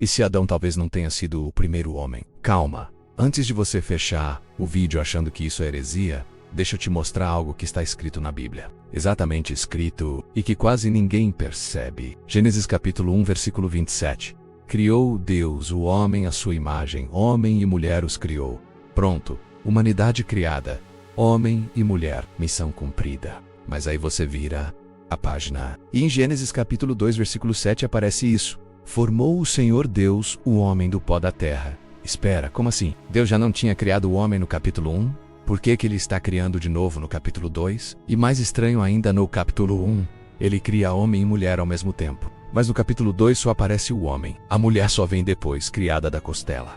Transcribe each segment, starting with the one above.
E se Adão talvez não tenha sido o primeiro homem? Calma. Antes de você fechar o vídeo achando que isso é heresia, deixa eu te mostrar algo que está escrito na Bíblia. Exatamente escrito e que quase ninguém percebe. Gênesis capítulo 1, versículo 27. Criou Deus o homem à sua imagem, homem e mulher os criou. Pronto, humanidade criada, homem e mulher, missão cumprida. Mas aí você vira a página. E em Gênesis capítulo 2, versículo 7 aparece isso. Formou o Senhor Deus o homem do pó da terra. Espera, como assim? Deus já não tinha criado o homem no capítulo 1? Por que ele está criando de novo no capítulo 2? E mais estranho ainda, no capítulo 1, ele cria homem e mulher ao mesmo tempo. Mas no capítulo 2 só aparece o homem. A mulher só vem depois, criada da costela.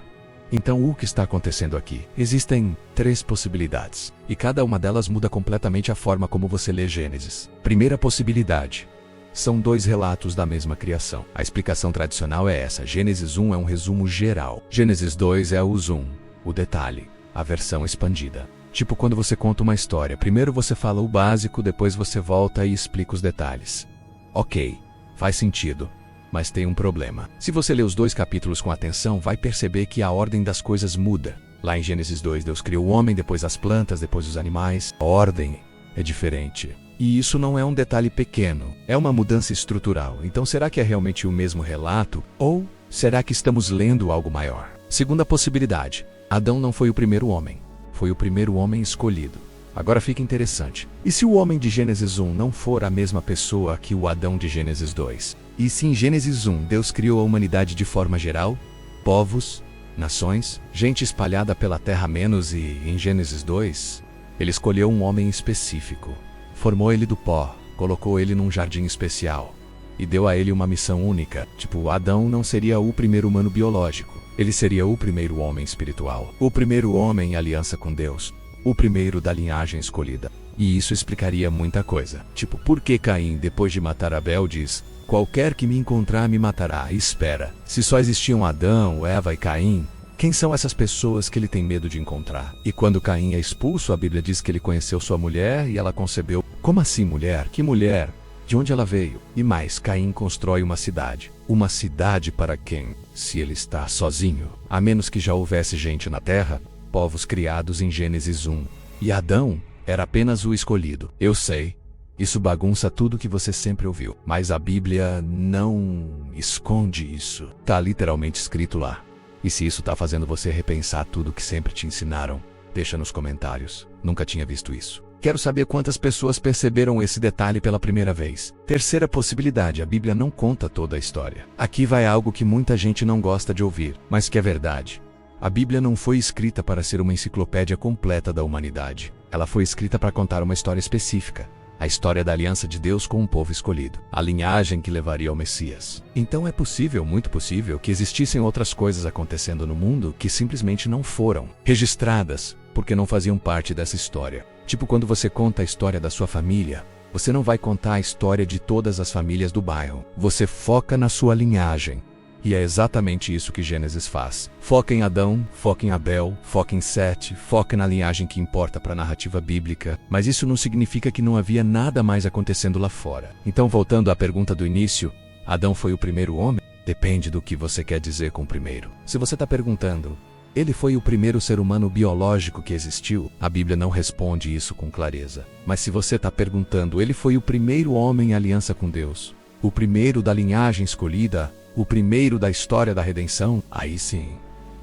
Então o que está acontecendo aqui? Existem 3 possibilidades. E cada uma delas muda completamente a forma como você lê Gênesis. Primeira possibilidade. São 2 relatos da mesma criação. A explicação tradicional é essa. Gênesis 1 é um resumo geral. Gênesis 2 é o zoom, o detalhe, a versão expandida. Tipo quando você conta uma história. Primeiro você fala o básico, depois você volta e explica os detalhes. Ok, faz sentido. Mas tem um problema. Se você ler os 2 capítulos com atenção, vai perceber que a ordem das coisas muda. Lá em Gênesis 2, Deus criou o homem, depois as plantas, depois os animais. A ordem é diferente. E isso não é um detalhe pequeno, é uma mudança estrutural. Então será que é realmente o mesmo relato? Ou será que estamos lendo algo maior? Segunda possibilidade. Adão não foi o primeiro homem. Foi o primeiro homem escolhido. Agora fica interessante. E se o homem de Gênesis 1 não for a mesma pessoa que o Adão de Gênesis 2? E se em Gênesis 1 Deus criou a humanidade de forma geral? Povos, nações, gente espalhada pela terra menos e em Gênesis 2, ele escolheu um homem específico. Formou ele do pó, colocou ele num jardim especial e deu a ele uma missão única. Tipo, Adão não seria o primeiro humano biológico. Ele seria o primeiro homem espiritual. O primeiro homem em aliança com Deus. O primeiro da linhagem escolhida. E isso explicaria muita coisa. Tipo, por que Caim, depois de matar Abel, diz: qualquer que me encontrar me matará? Espera, se só existiam Adão, Eva e Caim, quem são essas pessoas que ele tem medo de encontrar? E quando Caim é expulso, a Bíblia diz que ele conheceu sua mulher e ela concebeu. Como assim mulher? Que mulher? De onde ela veio? E mais, Caim constrói uma cidade. Uma cidade para quem? Se ele está sozinho. A menos que já houvesse gente na terra, povos criados em Gênesis 1. E Adão era apenas o escolhido. Eu sei, isso bagunça tudo que você sempre ouviu. Mas a Bíblia não esconde isso. Tá literalmente escrito lá. E se isso tá fazendo você repensar tudo que sempre te ensinaram, deixa nos comentários. Nunca tinha visto isso. Quero saber quantas pessoas perceberam esse detalhe pela primeira vez. Terceira possibilidade, a Bíblia não conta toda a história. Aqui vai algo que muita gente não gosta de ouvir, mas que é verdade. A Bíblia não foi escrita para ser uma enciclopédia completa da humanidade. Ela foi escrita para contar uma história específica. A história da aliança de Deus com um povo escolhido. A linhagem que levaria ao Messias. Então é possível, muito possível, que existissem outras coisas acontecendo no mundo que simplesmente não foram registradas, porque não faziam parte dessa história. Tipo quando você conta a história da sua família, você não vai contar a história de todas as famílias do bairro. Você foca na sua linhagem. E é exatamente isso que Gênesis faz. Foca em Adão, foca em Abel, foca em Sete, foca na linhagem que importa para a narrativa bíblica, mas isso não significa que não havia nada mais acontecendo lá fora. Então, voltando à pergunta do início, Adão foi o primeiro homem? Depende do que você quer dizer com primeiro. Se você está perguntando, ele foi o primeiro ser humano biológico que existiu? A Bíblia não responde isso com clareza. Mas se você está perguntando, ele foi o primeiro homem em aliança com Deus, o primeiro da linhagem escolhida, o primeiro da história da redenção? Aí sim,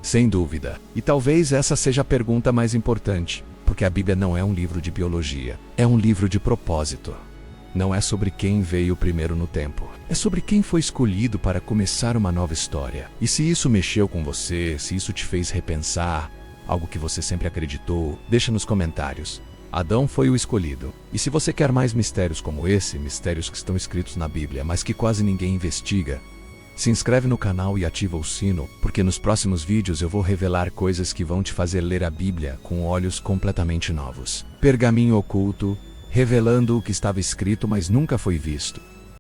sem dúvida. E talvez essa seja a pergunta mais importante, porque a Bíblia não é um livro de biologia, é um livro de propósito. Não é sobre quem veio primeiro no tempo, é sobre quem foi escolhido para começar uma nova história. E se isso mexeu com você, se isso te fez repensar algo que você sempre acreditou, deixa nos comentários. Adão foi o escolhido. E se você quer mais mistérios como esse, mistérios que estão escritos na Bíblia, mas que quase ninguém investiga, se inscreve no canal e ativa o sino, porque nos próximos vídeos eu vou revelar coisas que vão te fazer ler a Bíblia com olhos completamente novos. Pergaminho oculto, revelando o que estava escrito mas nunca foi visto.